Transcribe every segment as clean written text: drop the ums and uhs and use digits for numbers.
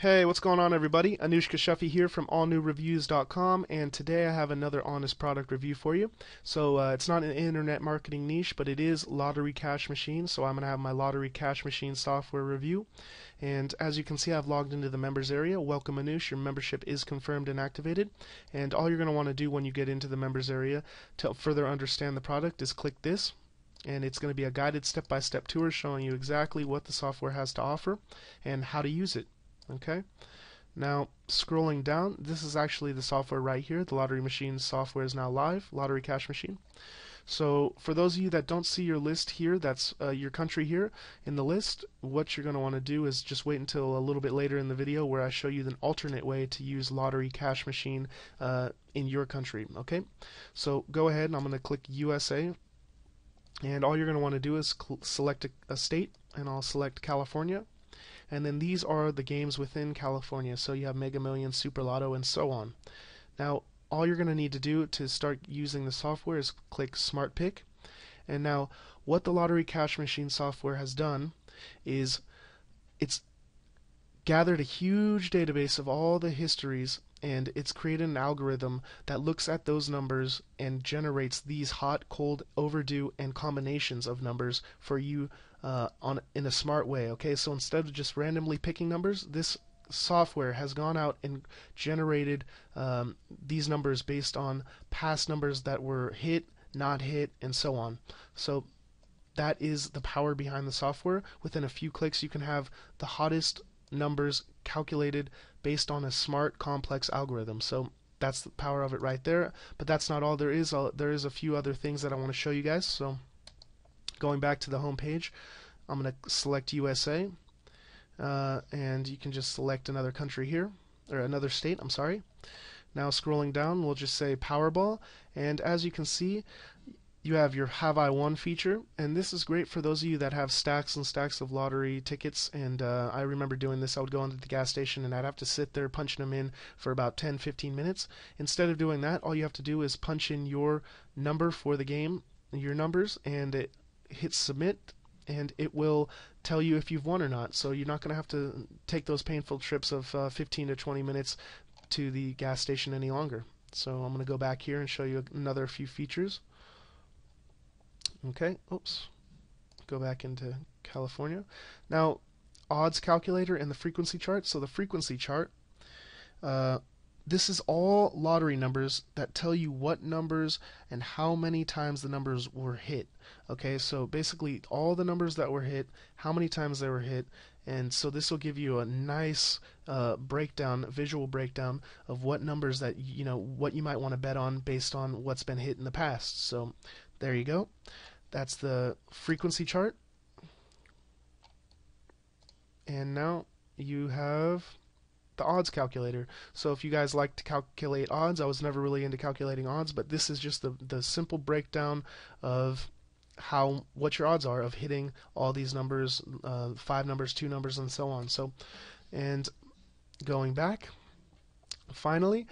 Hey, what's going on, everybody? Anush Kashafi here from allnewreviews.com, and today I have another honest product review for you. So it's not an internet marketing niche, but it is Lottery Cash Machine. So I'm going to have my Lottery Cash Machine software review. And as you can see, I've logged into the members area. Welcome, Anush. Your membership is confirmed and activated. And all you're going to want to do when you get into the members area to further understand the product is click this. And it's going to be a guided step-by-step tour showing you exactly what the software has to offer and how to use it. Okay, now scrolling down, this is actually the software right here. The Lottery Machine software is now live, Lottery Cash Machine. So for those of you that don't see your list here, that's your country here in the list, what you're going to want to do is just wait until a little bit later in the video where I show you the alternate way to use Lottery Cash Machine in your country. Okay, so go ahead and I'm going to click USA, and all you're going to want to do is select a state, and I'll select California. And then these are the games within California. So you have Mega Millions, Super Lotto, and so on. Now, all you're going to need to do to start using the software is click Smart Pick. And now, what the Lottery Cash Machine software has done is it's gathered a huge database of all the histories, and it's created an algorithm that looks at those numbers and generates these hot, cold, overdue, and combinations of numbers for you in a smart way. Okay, so instead of just randomly picking numbers, this software has gone out and generated these numbers based on past numbers that were hit, not hit, and so on. So that is the power behind the software. Within a few clicks, you can have the hottest numbers calculated based on a smart, complex algorithm. So that's the power of it right there. But that's not all there is. There is a few other things that I want to show you guys. So going back to the home page, I'm going to select USA, and you can just select another country here, or another state, I'm sorry. Now scrolling down, we'll just say Powerball, and as you can see, you have your Have I Won feature, and this is great for those of you that have stacks and stacks of lottery tickets. And I remember doing this. I would go into the gas station and I'd have to sit there punching them in for about 10-15 minutes. Instead of doing that, all you have to do is punch in your number for the game, your numbers, and it hits submit, and it will tell you if you've won or not. So you're not going to have to take those painful trips of 15 to 20 minutes to the gas station any longer. So I'm going to go back here and show you another few features. Okay, oops, go back into California. Now, odds calculator and the frequency chart. So the frequency chart, this is all lottery numbers that tell you what numbers and how many times the numbers were hit. Okay, so basically all the numbers that were hit, how many times they were hit, and so this will give you a nice breakdown, visual breakdown of what numbers that what you might want to bet on based on what's been hit in the past. So there you go. That's the frequency chart. And now you have the odds calculator. So if you guys like to calculate odds, I was never really into calculating odds, but this is just the simple breakdown of what your odds are of hitting all these numbers, 5 numbers, 2 numbers, and so on. So, and going back, finally,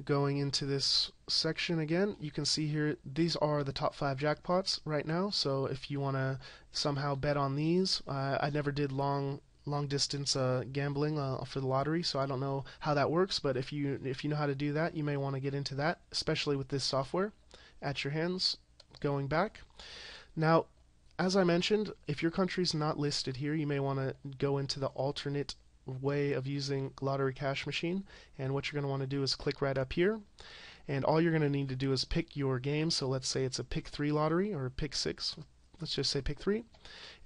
going into this section again, you can see here these are the top 5 jackpots right now. So if you want to somehow bet on these, I never did long distance gambling for the lottery, so I don't know how that works. But if you know how to do that, you may want to get into that, especially with this software at your hands. Going back now, as I mentioned, if your country's not listed here, you may want to go into the alternate way of using Lottery Cash Machine, and what you're going to want to do is click right up here, and all you're going to need to do is pick your game. So let's say it's a pick 3 lottery or a pick 6. Let's just say pick 3,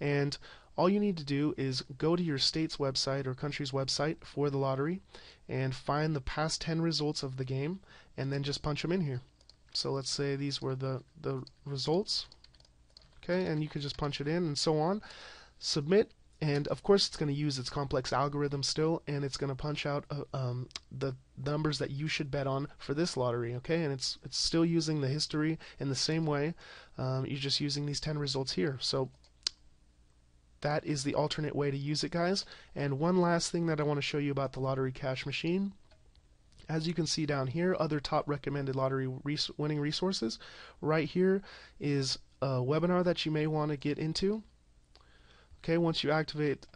and all you need to do is go to your state's website or country's website for the lottery and find the past 10 results of the game, and then just punch them in here. So let's say these were the results, okay, and you can just punch it in and so on, submit. And of course, it's going to use its complex algorithm still, and it's going to punch out the numbers that you should bet on for this lottery. Okay, and it's still using the history in the same way. You're just using these 10 results here. So that is the alternate way to use it, guys. And one last thing that I want to show you about the Lottery Cash Machine. As you can see down here, other top recommended lottery winning resources. Right here is a webinar that you may want to get into. Okay, once you activate,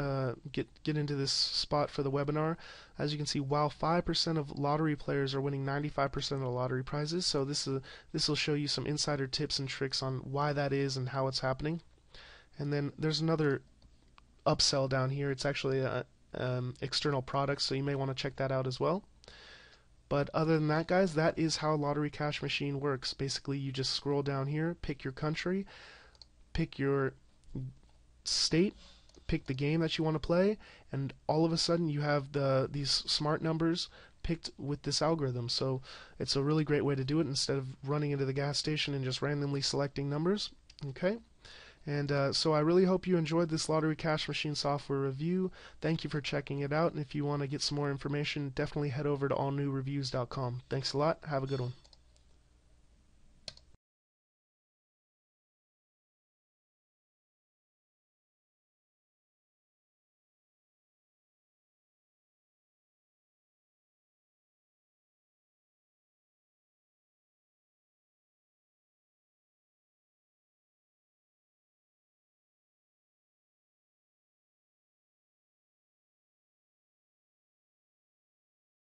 get into this spot for the webinar, as you can see, while 5% of lottery players are winning 95% of the lottery prizes, so this will show you some insider tips and tricks on why that is and how it's happening. And then there's another upsell down here. It's actually a external product, so you may want to check that out as well. But other than that, guys, that is how Lottery Cash Machine works. Basically, you just scroll down here, pick your country, pick your state, pick the game that you want to play, and all of a sudden you have these smart numbers picked with this algorithm. So it's a really great way to do it instead of running into the gas station and just randomly selecting numbers. Okay. And so I really hope you enjoyed this Lottery Cash Machine software review. Thank you for checking it out, and if you want to get some more information, definitely head over to allnewreviews.com. Thanks a lot. Have a good one.